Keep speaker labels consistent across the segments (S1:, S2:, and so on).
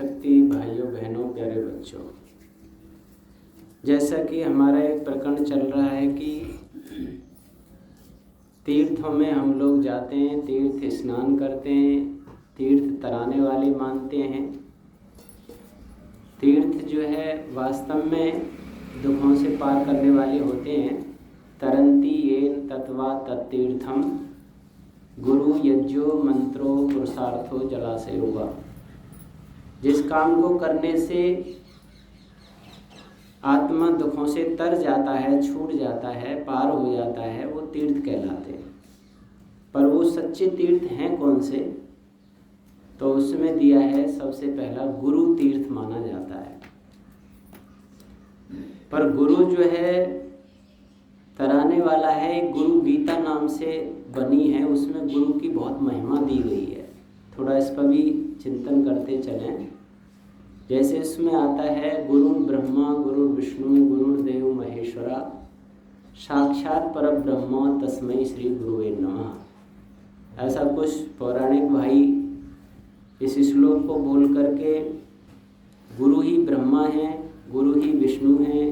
S1: शक्ति भाइयों बहनों प्यारे बच्चों, जैसा कि हमारा एक प्रकरण चल रहा है कि तीर्थों में हम लोग जाते हैं, तीर्थ स्नान करते हैं, तीर्थ तराने वाले मानते हैं। तीर्थ जो है वास्तव में दुखों से पार करने वाले होते हैं। तरंती येन तत्वा तत्तीर्थम गुरु यज्ञो मंत्रो पुरुषार्थो जलाशय हुआ। जिस काम को करने से आत्मा दुखों से तर जाता है, छूट जाता है, पार हो जाता है, वो तीर्थ कहलाते हैं। पर वो सच्चे तीर्थ हैं कौन से? तो उसमें दिया है सबसे पहला गुरु तीर्थ माना जाता है। पर गुरु जो है तराने वाला है, एक गुरु गीता नाम से बनी है, उसमें गुरु की बहुत महिमा दी गई है। थोड़ा इस पर भी चिंतन करते चलें। जैसे इसमें आता है गुरु ब्रह्मा गुरु विष्णु गुरुर्देव महेश्वरा साक्षात परब्रह्म तस्मै श्री गुरुवे नमः। ऐसा कुछ पौराणिक भाई इस श्लोक को बोल करके गुरु ही ब्रह्मा है, गुरु ही विष्णु है,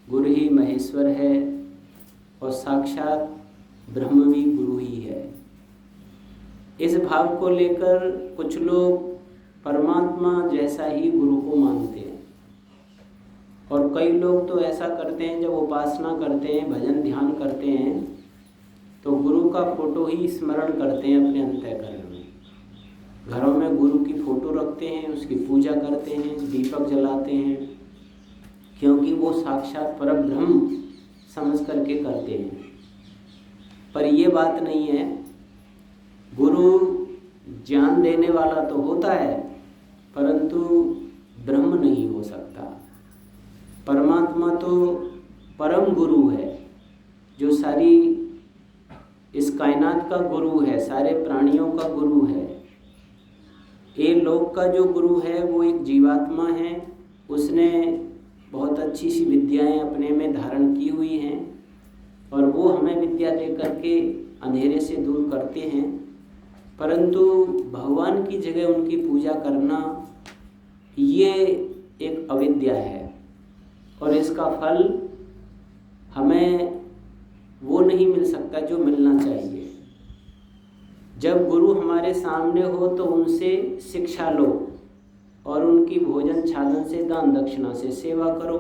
S1: गुरु ही महेश्वर है और साक्षात ब्रह्म भी गुरु ही है। इस भाव को लेकर कुछ लोग परमात्मा जैसा ही गुरु को मानते हैं और कई लोग तो ऐसा करते हैं, जब उपासना करते हैं, भजन ध्यान करते हैं तो गुरु का फोटो ही स्मरण करते हैं अपने अंतःकरण में। घरों में गुरु की फोटो रखते हैं, उसकी पूजा करते हैं, दीपक जलाते हैं, क्योंकि वो साक्षात परब्रह्म समझ करके करते हैं। पर ये बात नहीं है। गुरु ज्ञान देने वाला तो होता है परंतु ब्रह्म नहीं हो सकता। परमात्मा तो परम गुरु है, जो सारी इस कायनात का गुरु है, सारे प्राणियों का गुरु है। ये लोक का जो गुरु है वो एक जीवात्मा है, उसने बहुत अच्छी सी विद्याएं अपने में धारण की हुई हैं और वो हमें विद्या दे करके अंधेरे से दूर करते हैं। परंतु भगवान की जगह उनकी पूजा करना ये एक अविद्या है और इसका फल हमें वो नहीं मिल सकता जो मिलना चाहिए। जब गुरु हमारे सामने हो तो उनसे शिक्षा लो और उनकी भोजन छादन से दान दक्षिणा से सेवा करो।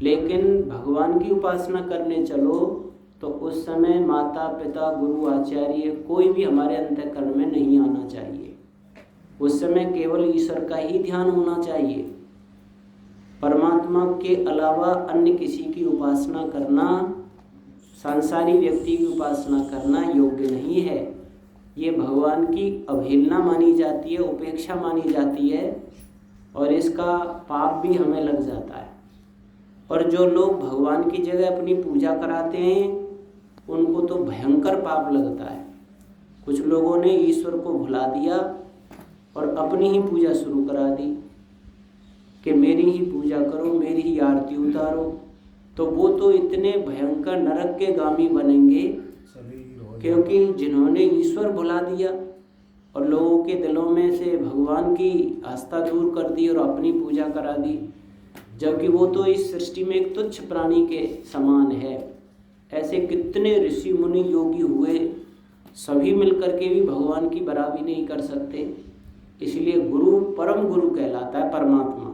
S1: लेकिन भगवान की उपासना करने चलो तो उस समय माता पिता गुरु आचार्य कोई भी हमारे अंतःकरण में नहीं आना चाहिए। उस समय केवल ईश्वर का ही ध्यान होना चाहिए। परमात्मा के अलावा अन्य किसी की उपासना करना, सांसारिक व्यक्ति की उपासना करना योग्य नहीं है। ये भगवान की अवहेलना मानी जाती है, उपेक्षा मानी जाती है और इसका पाप भी हमें लग जाता है। और जो लोग भगवान की जगह अपनी पूजा कराते हैं उनको तो भयंकर पाप लगता है। कुछ लोगों ने ईश्वर को भुला दिया और अपनी ही पूजा शुरू करा दी कि मेरी ही पूजा करो, मेरी ही आरती उतारो। तो वो तो इतने भयंकर नरक के गामी बनेंगे, क्योंकि जिन्होंने ईश्वर भुला दिया और लोगों के दिलों में से भगवान की आस्था दूर कर दी और अपनी पूजा करा दी, जबकि वो तो इस सृष्टि में एक तुच्छ प्राणी के समान है। ऐसे कितने ऋषि मुनि योगी हुए, सभी मिलकर के भी भगवान की बराबरी नहीं कर सकते। इसलिए गुरु परम गुरु कहलाता है, परमात्मा।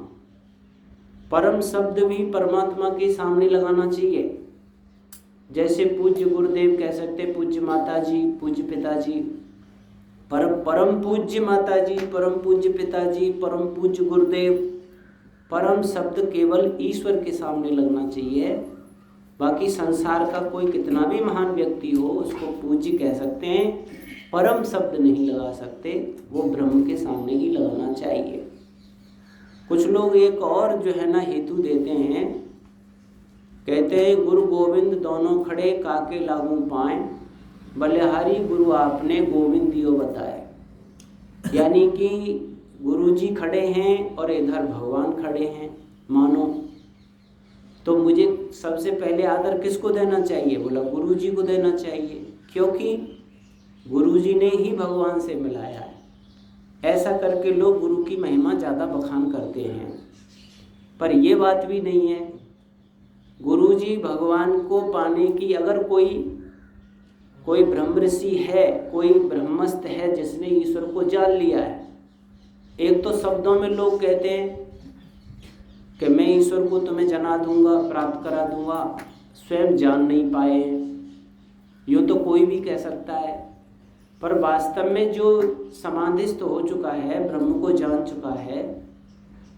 S1: परम शब्द भी परमात्मा के सामने लगाना चाहिए। जैसे पूज्य गुरुदेव कह सकते, पूज्य माता जी, पूज्य पिताजी, परम पूज्य माता जी, परम पूज्य पिताजी, परम पूज्य गुरुदेव। परम शब्द केवल ईश्वर के सामने लगना चाहिए। बाकी संसार का कोई कितना भी महान व्यक्ति हो उसको पूज्य कह सकते हैं, परम शब्द नहीं लगा सकते, वो ब्रह्म के सामने ही लगाना चाहिए। कुछ लोग एक और जो है ना हेतु देते हैं, कहते हैं गुरु गोविंद दोनों खड़े काके लागू पाएं, बलिहारी गुरु आपने गोविंद दियो बताए। यानी कि गुरु जी खड़े हैं और इधर भगवान खड़े हैं मानो, तो मुझे सबसे पहले आदर किसको देना चाहिए? बोला गुरु जी को देना चाहिए, क्योंकि गुरु जी ने ही भगवान से मिलाया है। ऐसा करके लोग गुरु की महिमा ज़्यादा बखान करते हैं, पर ये बात भी नहीं है। गुरु जी भगवान को पाने की, अगर कोई ब्रह्म ऋषि है, कोई ब्रह्मस्थ है जिसने ईश्वर को जान लिया है, एक तो शब्दों में लोग कहते हैं कि मैं ईश्वर को तुम्हें जना दूंगा, प्राप्त करा दूंगा, स्वयं जान नहीं पाए हैं, यूँ तो कोई भी कह सकता है। पर वास्तव में जो समाधिस्थ हो चुका है, ब्रह्म को जान चुका है,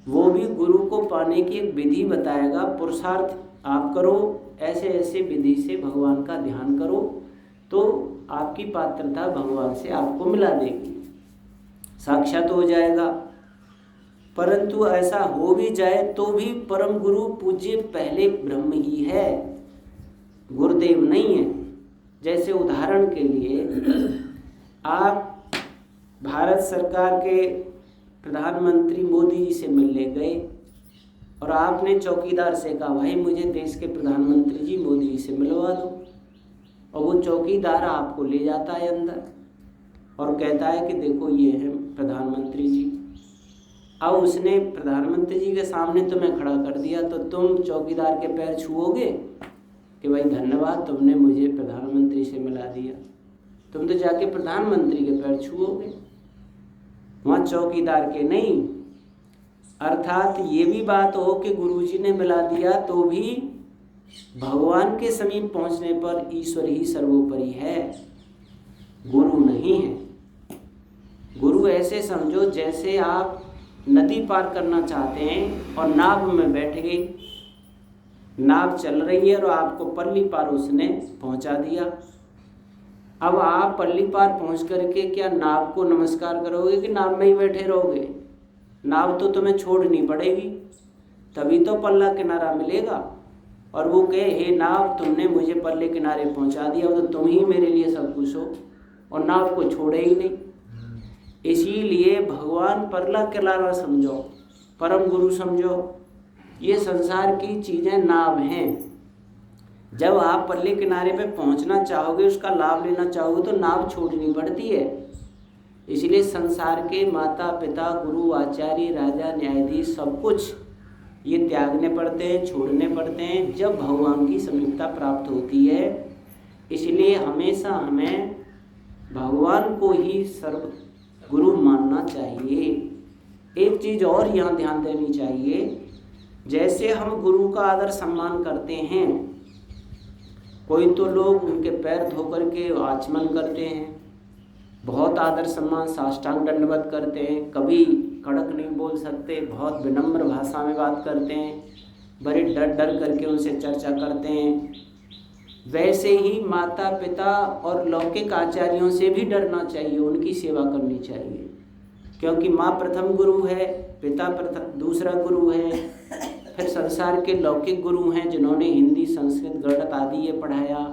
S1: वो भी गुरु को पाने की एक विधि बताएगा। पुरुषार्थ आप करो, ऐसे ऐसे विधि से भगवान का ध्यान करो तो आपकी पात्रता भगवान से आपको मिला देगी, साक्षात हो जाएगा। परंतु ऐसा हो भी जाए तो भी परम गुरु पूज्य पहले ब्रह्म ही है, गुरुदेव नहीं है। जैसे उदाहरण के लिए आप भारत सरकार के प्रधानमंत्री मोदी जी से मिलने गए और आपने चौकीदार से कहा भाई मुझे देश के प्रधानमंत्री जी मोदी जी से मिलवा दो, और वो चौकीदार आपको ले जाता है अंदर और कहता है कि देखो ये है प्रधानमंत्री जी। अब उसने प्रधानमंत्री जी के सामने तुम्हें खड़ा कर दिया तो तुम चौकीदार के पैर छुओगे कि भाई धन्यवाद तुमने मुझे प्रधानमंत्री से मिला दिया? तुम तो जाके प्रधानमंत्री के पैर छुओगे, वहाँ चौकीदार के नहीं। अर्थात ये भी बात हो कि गुरुजी ने मिला दिया तो भी भगवान के समीप पहुँचने पर ईश्वर ही सर्वोपरि है, गुरु नहीं है। गुरु ऐसे समझो जैसे आप नदी पार करना चाहते हैं और नाव में बैठ गए, नाव चल रही है और आपको पल्ली पार उसने पहुंचा दिया। अब आप पल्ली पार पहुंच करके क्या नाव को नमस्कार करोगे कि नाव में ही बैठे रहोगे? नाव तो तुम्हें छोड़नी पड़ेगी, तभी तो पल्ला किनारा मिलेगा। और वो कहे हे नाव तुमने मुझे पल्ले किनारे पहुंचा दिया, तो तुम ही मेरे लिए सब कुछ हो, और नाव को छोड़े ही नहीं। इसीलिए भगवान परला किनारा समझो, परम गुरु समझो। ये संसार की चीज़ें नाव हैं। जब आप पल्ले किनारे पे पहुंचना चाहोगे, उसका लाभ लेना चाहोगे तो नाव छोड़नी पड़ती है। इसलिए संसार के माता पिता गुरु आचार्य राजा न्यायाधीश सब कुछ ये त्यागने पड़ते हैं, छोड़ने पड़ते हैं जब भगवान की समीपता प्राप्त होती है। इसलिए हमेशा हमें भगवान को ही सर्व गुरु मानना चाहिए। एक चीज़ और यहाँ ध्यान देनी चाहिए, जैसे हम गुरु का आदर सम्मान करते हैं, कोई तो लोग उनके पैर धो करके आचमन करते हैं, बहुत आदर सम्मान साष्टांग दंडवत करते हैं, कभी कड़क नहीं बोल सकते, बहुत विनम्र भाषा में बात करते हैं, बड़े डर डर करके उनसे चर्चा करते हैं। वैसे ही माता पिता और लौकिक आचार्यों से भी डरना चाहिए, उनकी सेवा करनी चाहिए, क्योंकि माँ प्रथम गुरु है, पिता प्रथम दूसरा गुरु है, फिर संसार के लौकिक गुरु हैं जिन्होंने हिंदी संस्कृत गणित आदि ये पढ़ाया।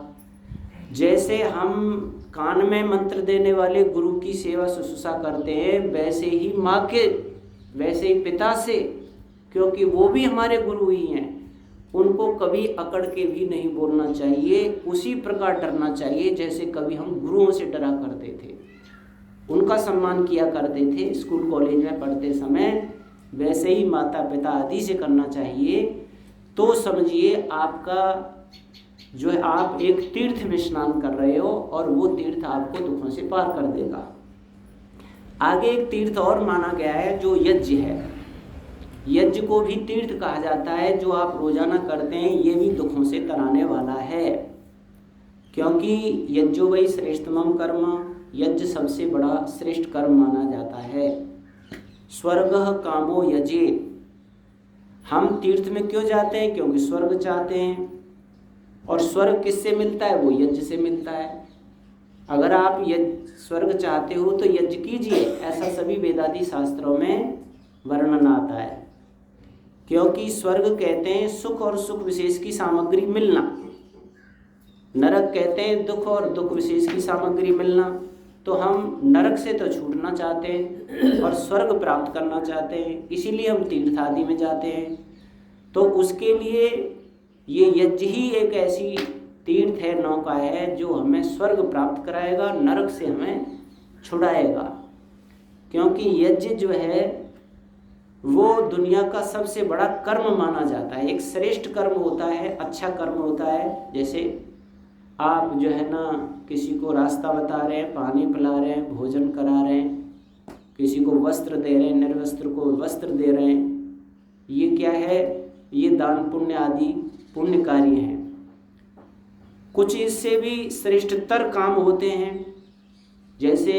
S1: जैसे हम कान में मंत्र देने वाले गुरु की सेवा शुश्रूषा करते हैं, वैसे ही माँ के, वैसे ही पिता से, क्योंकि वो भी हमारे गुरु ही हैं, उनको कभी अकड़ के भी नहीं बोलना चाहिए। उसी प्रकार डरना चाहिए जैसे कभी हम गुरुओं से डरा करते थे, उनका सम्मान किया करते थे स्कूल कॉलेज में पढ़ते समय, वैसे ही माता पिता आदि से करना चाहिए। तो समझिए आपका जो है, आप एक तीर्थ में स्नान कर रहे हो और वो तीर्थ आपको दुखों से पार कर देगा। आगे एक तीर्थ और माना गया है जो यज्ञ है। यज्ञ को भी तीर्थ कहा जाता है, जो आप रोजाना करते हैं, ये भी दुखों से तराने वाला है, क्योंकि यज्ञो वै श्रेष्ठतमं कर्म, यज्ञ सबसे बड़ा श्रेष्ठ कर्म माना जाता है। स्वर्गः कामो यजे, हम तीर्थ में क्यों जाते हैं? क्योंकि स्वर्ग चाहते हैं, और स्वर्ग किससे मिलता है? वो यज्ञ से मिलता है। अगर आप स्वर्ग चाहते हो तो यज्ञ कीजिए, ऐसा सभी वेदादि शास्त्रों में वर्णन आता है। क्योंकि स्वर्ग कहते हैं सुख और सुख विशेष की सामग्री मिलना, नरक कहते हैं दुख और दुख विशेष की सामग्री मिलना। तो हम नरक से तो छूटना चाहते हैं और स्वर्ग प्राप्त करना चाहते हैं, इसीलिए हम तीर्थ आदि में जाते हैं। तो उसके लिए ये यज्ञ ही एक ऐसी तीर्थ है, नौका है, जो हमें स्वर्ग प्राप्त कराएगा, नरक से हमें छुड़ाएगा। क्योंकि यज्ञ जो है वो दुनिया का सबसे बड़ा कर्म माना जाता है, एक श्रेष्ठ कर्म होता है, अच्छा कर्म होता है। जैसे आप जो है ना किसी को रास्ता बता रहे हैं, पानी पिला रहे हैं, भोजन करा रहे हैं, किसी को वस्त्र दे रहे हैं, निर्वस्त्र को वस्त्र दे रहे हैं, ये क्या है? ये दान पुण्य आदि पुण्य कार्य हैं। कुछ इससे भी श्रेष्ठतर काम होते हैं, जैसे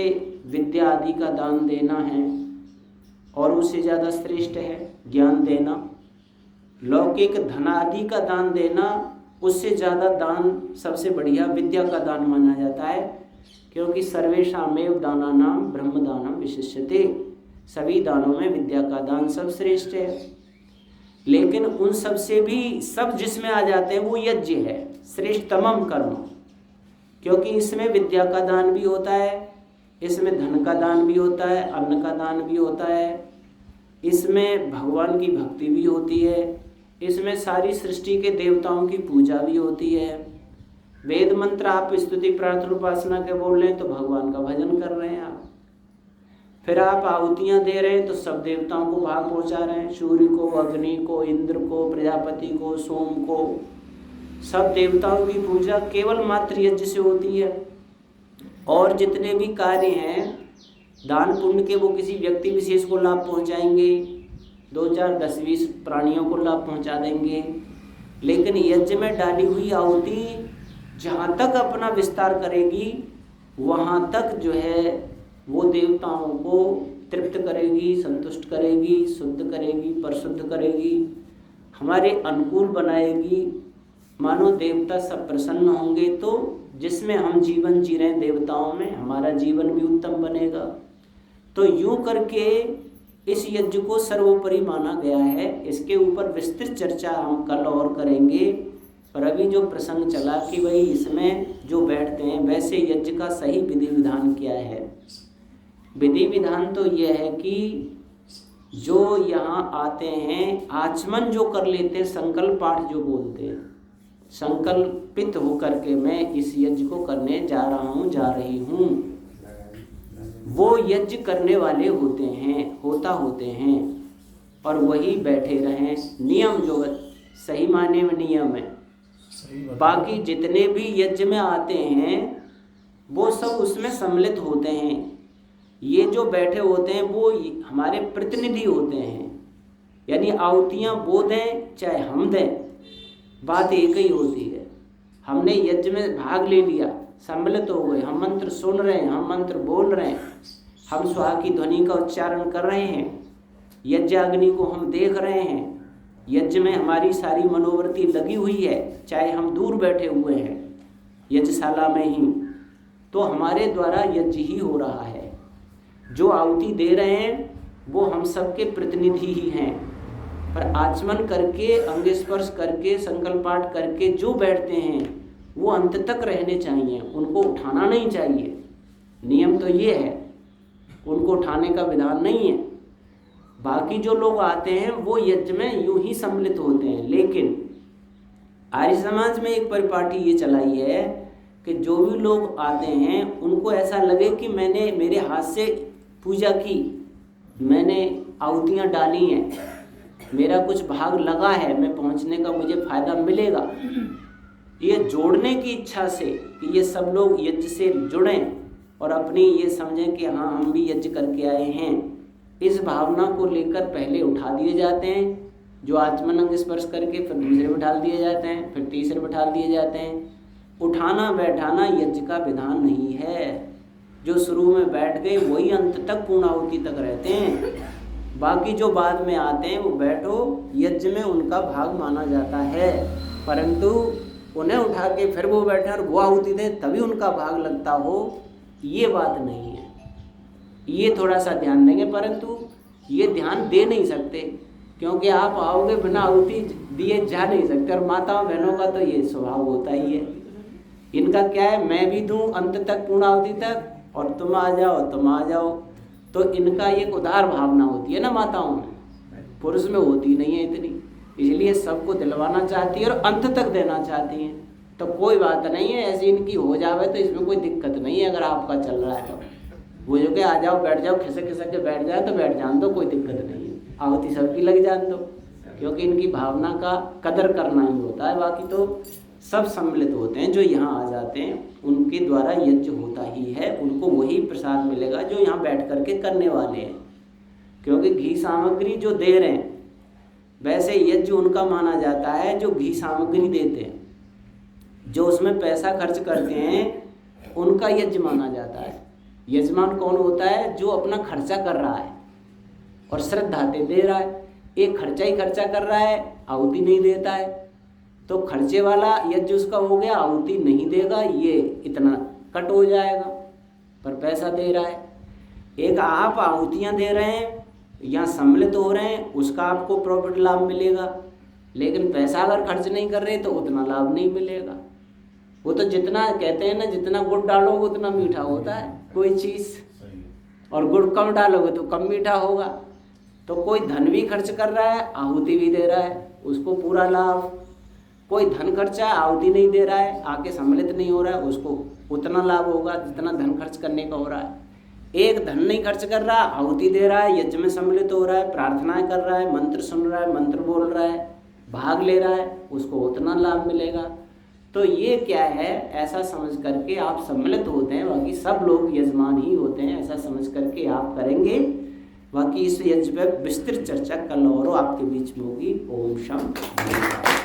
S1: विद्या आदि का दान देना है, और उससे ज़्यादा श्रेष्ठ है ज्ञान देना। लौकिक धन आदि का दान देना, उससे ज़्यादा दान सबसे बढ़िया विद्या का दान माना जाता है, क्योंकि सर्वेषामेव दानानाम ब्रह्मदानम विशिष्यते, सभी दानों में विद्या का दान सब श्रेष्ठ है। लेकिन उन सब से भी सब जिसमें आ जाते हैं वो यज्ञ है, श्रेष्ठतम कर्म, क्योंकि इसमें विद्या का दान भी होता है, इसमें धन का दान भी होता है, अन्न का दान भी होता है, इसमें भगवान की भक्ति भी होती है, इसमें सारी सृष्टि के देवताओं की पूजा भी होती है। वेद मंत्र आप स्तुति प्रार्थना उपासना के बोल रहे हैं तो भगवान का भजन कर रहे हैं आप। फिर आप आहुतियाँ दे रहे हैं तो सब देवताओं को भाग पहुँचा रहे हैं, सूर्य को, अग्नि को, इंद्र को, प्रजापति को, सोम को, सब देवताओं की पूजा केवल मात्र यज्ञ से होती है। और जितने भी कार्य हैं दान पुण्य के, वो किसी व्यक्ति विशेष को लाभ पहुँचाएंगे, 2 4 10 20 प्राणियों को लाभ पहुँचा देंगे। लेकिन यज्ञ में डाली हुई आहुति जहाँ तक अपना विस्तार करेगी वहाँ तक जो है वो देवताओं को तृप्त करेगी, संतुष्ट करेगी, शुद्ध करेगी, परिशुद्ध करेगी, हमारे अनुकूल बनाएगी। मानो देवता सब प्रसन्न होंगे तो जिसमें हम जीवन जी रहे हैं देवताओं में, हमारा जीवन भी उत्तम बनेगा। तो यूँ करके इस यज्ञ को सर्वोपरि माना गया है। इसके ऊपर विस्तृत चर्चा हम कल और करेंगे, पर अभी जो प्रसंग चला कि भाई इसमें जो बैठते हैं वैसे यज्ञ का सही विधि विधान क्या है। विधि विधान तो यह है कि जो यहाँ आते हैं आचमन जो कर लेते हैं, संकल्प पाठ जो बोलते हैं, संकल्पित होकर के मैं इस यज्ञ को करने जा रहा हूँ, जा रही हूँ, वो यज्ञ करने वाले होते हैं और वही बैठे रहें। नियम जो सही मायने में नियम है। बाकी जितने भी यज्ञ में आते हैं वो सब उसमें सम्मिलित होते हैं। ये जो बैठे होते हैं वो हमारे प्रतिनिधि होते हैं, यानी आहुतियाँ वो दें चाहे हम दें, बात एक ही होती है। हमने यज्ञ में भाग ले लिया, सम्मिलित हो गए, हम मंत्र सुन रहे हैं, हम मंत्र बोल रहे हैं, हम स्वाहा की ध्वनि का उच्चारण कर रहे हैं, यज्ञाग्नि को हम देख रहे हैं, यज्ञ में हमारी सारी मनोवृत्ति लगी हुई है, चाहे हम दूर बैठे हुए हैं यज्ञशाला में ही, तो हमारे द्वारा यज्ञ ही हो रहा है। जो आहुति दे रहे हैं वो हम सबके प्रतिनिधि ही हैं, पर आचमन करके, अंग स्पर्श करके, संकल्प पाठ करके जो बैठते हैं वो अंत तक रहने चाहिए, उनको उठाना नहीं चाहिए। नियम तो ये है, उनको उठाने का विधान नहीं है। बाकी जो लोग आते हैं वो यज्ञ में यूं ही सम्मिलित होते हैं। लेकिन आर्य समाज में एक परिपाटी ये चलाई है कि जो भी लोग आते हैं उनको ऐसा लगे कि मैंने मेरे हाथ से पूजा की, मैंने आहुतियाँ डाली हैं, मेरा कुछ भाग लगा है, मैं पहुँचने का मुझे फायदा मिलेगा। ये जोड़ने की इच्छा से कि ये सब लोग यज्ञ से जुड़ें और अपनी ये समझें कि हाँ हम भी यज्ञ करके आए हैं, इस भावना को लेकर पहले उठा दिए जाते हैं। जो आचमन अंग स्पर्श करके फिर दूसरे बिठा दिए जाते हैं, फिर तीसरे बिठा दिए जाते हैं। उठाना बैठाना यज्ञ का विधान नहीं है। जो शुरू में बैठ गए वही अंत तक पूर्णाहुति तक रहते हैं। बाकी जो बाद में आते हैं वो बैठो, यज्ञ में उनका भाग माना जाता है, परंतु उन्हें उठा के फिर वो बैठे और वो आहुति दें तभी उनका भाग लगता हो, ये बात नहीं है। ये थोड़ा सा ध्यान देंगे, परंतु ये ध्यान दे नहीं सकते क्योंकि आप आओगे बिना आहुति दिए जा नहीं सकते। और माताओं बहनों का तो ये स्वभाव होता ही है। इनका क्या है, मैं भी दूं अंत तक पूर्णाहुति तक और तुम आ जाओ, तो इनका एक उदार भावना होती है ना माताओं में, पुरुष में होती नहीं है इतनी, इसलिए सबको दिलवाना चाहती है और अंत तक देना चाहती हैं। तो कोई बात नहीं है, ऐसी इनकी हो जावे तो इसमें कोई दिक्कत नहीं है अगर आपका चल रहा है तो। वो जो कि आ जाओ बैठ जाओ खिसक खिसक के बैठ जाए तो बैठ जान दो, कोई दिक्कत नहीं है, आहुति सबकी लग जान दो, क्योंकि इनकी भावना का कदर करना ही होता है। बाकी तो सब सम्मिलित होते हैं, जो यहाँ आ जाते हैं उनके द्वारा यज्ञ होता ही है, उनको वही प्रसाद मिलेगा जो यहाँ बैठ करके करने वाले हैं। क्योंकि घी सामग्री जो दे रहे हैं वैसे यज्ञ उनका माना जाता है जो घी सामग्री देते हैं, जो उसमें पैसा खर्च करते हैं उनका यज्ञ माना जाता है। यजमान कौन होता है? जो अपना खर्चा कर रहा है और श्रद्धाते दे रहा है। एक खर्चा ही खर्चा कर रहा है, आहुति नहीं देता है, तो खर्चे वाला यज्ञ उसका हो गया, आहुति नहीं देगा, ये इतना कट हो जाएगा, पर पैसा दे रहा है। एक आप आहुतियाँ दे रहे हैं, यहाँ सम्मिलित हो रहे हैं, उसका आपको प्रॉफिट लाभ मिलेगा, लेकिन पैसा अगर खर्च नहीं कर रहे तो उतना लाभ नहीं मिलेगा। वो तो जितना कहते हैं ना, जितना गुड़ डालोगे उतना मीठा होता है कोई चीज़, और गुड़ कम डालोगे तो कम मीठा होगा। तो कोई धन भी खर्च कर रहा है, आहुति भी दे रहा है, उसको पूरा लाभ। कोई धन खर्चा आहुति नहीं दे रहा है, आके सम्मिलित नहीं हो रहा है, उसको उतना लाभ होगा जितना धन खर्च करने का हो रहा है। एक धन नहीं खर्च कर रहा, आहुति दे रहा है, यज्ञ में सम्मिलित हो रहा है, प्रार्थनाएं कर रहा है, मंत्र सुन रहा है, मंत्र बोल रहा है, भाग ले रहा है, उसको उतना लाभ मिलेगा। तो ये क्या है, ऐसा समझ करके आप सम्मिलित होते हैं, बाकी सब लोग यजमान ही होते हैं, ऐसा समझ करके आप करेंगे। बाकी इस यज्ञ पर विस्तृत चर्चा कल और आपके बीच में होगी। ओम शांति।